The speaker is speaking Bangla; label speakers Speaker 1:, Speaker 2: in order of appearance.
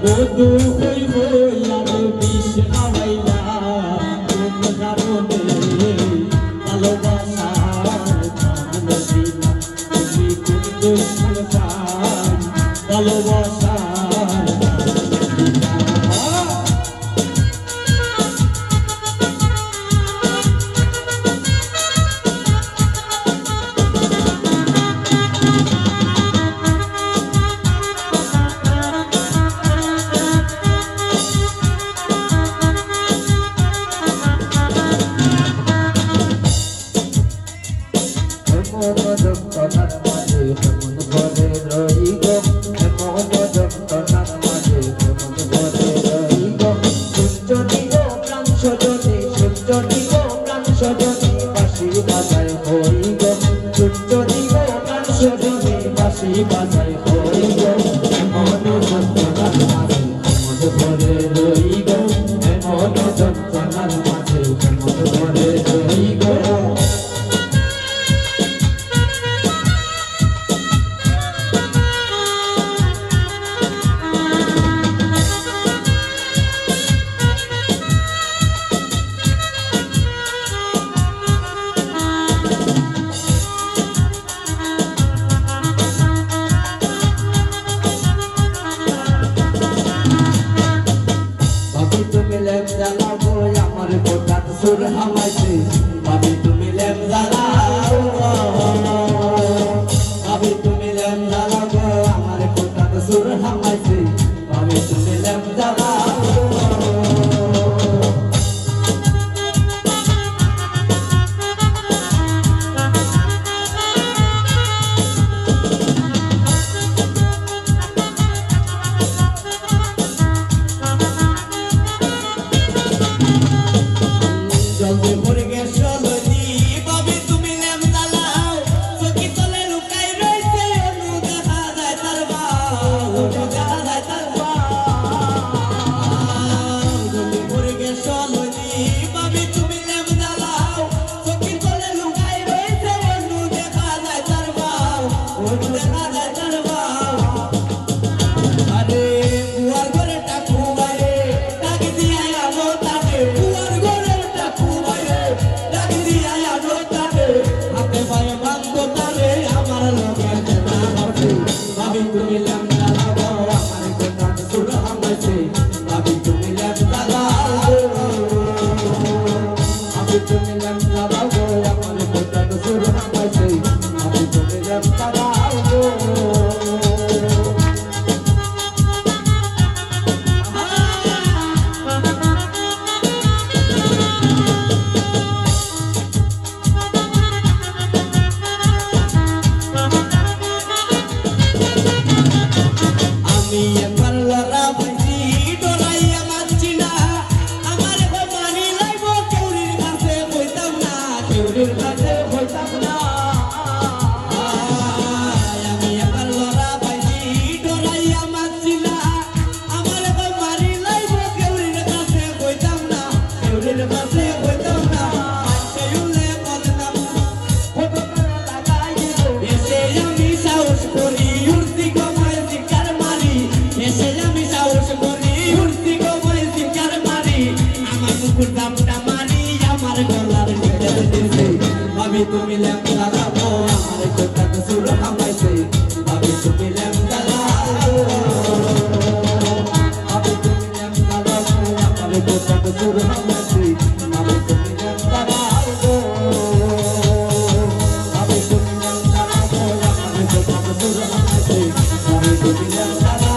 Speaker 1: বধু হই হই আর বিষ খাওয়াইলা কোন কারণে ভালোবাসার জান দিলা তুমি কোন দুশ্মন পাই ভালোবাসার
Speaker 2: যন্ত্রণার মাঝে কেমন ঘরে রই গো এমন যন্ত্রণার মাঝে কেমন ঘরে রই গো সূর্যনি গো প্রাণ সজনে সূর্যনি গো প্রাণ সজনে বাঁশি বাজায় হই গো সূর্যনি গো প্রাণ সজনে বাঁশি বাজায় হই গো এমন যন্ত্রণার মাঝে কেমন ঘরে রই গো এমন যন্ত্রণার মাঝে কেমন ঘরে রই গো আমার কোটাত সুর হামাইছে ভাবি তুমি লেম জ্বালাও ভাবি তুমি লেম জ্বালাও গো আমার কোটাত সুর হামাইছে ভাবি তুমি লেম জ্বালাও জলদি মরে গেছ লদি ভাবি তুমি লেম জ্বালাও চকি তলে লুকাই রইছে অনু দেখা যায় তার বাউ দেখা যায় তার বাউ জলদি মরে গেছ লদি ভাবি তুমি লেম জ্বালাও চকি তলে লুকাই রইছে অনু দেখা যায় তার বাউ অনু দেখা যায় তার বাউ আরে বুয়ার ঘরে টাকু বাইরে ডাক দিয়া আনো তাকে বুয়ার ঘরে টাকু বাইরে ডাক দিয়া আনো তাকে হাতে পায়ে বাঁধো তারে আমার লোকের দেনা হবে ভাবি তুমি লেম জ্বালাও আমার কোটাত সুর হামাইছে ভাবি তুমি লেম জ্বালাও ভাবি তুমি লেম জ্বালাও আমার কোটাত সুর হামাইছে ভাবি তুমি লেম জ্বালাও আমি এবার লড়া ভাইছি ডরাইয়া মারছি না আমার মানি লাইব কেউরির কাছে হইতাম না কেউরির কাছে হইতাম না আমি এবার লড়া ভাইছি ডরাইয়া মারছি না আমার মানি লাইব কেউরির কাছে হইতাম না কেউরির কাছে হইতাম না সেইলে বদনাম ফটো লাগাই দিব এসে আমি সাহস করি উর্দি কমাই শিকার মারি এসে আমি সাহস করি উর্দি কমাই শিকার মারি আমার মুকুর দামটা মারি আমার গলার নিচে দিছে ভাবি তুমি লেম জ্বালাও আমার কোটাত সুর হামাইছে ভাবি তুমি লেম জ্বালাও ভাবি তুমি লেম জ্বালাও আমার কোটাত সুর হামাইছে ভাবি তুমি লেম জ্বালাও ভাবি তুমি লেম জ্বালাও আমার কোটাত সুর হামাইছে ভাবি তুমি লেম জ্বালাও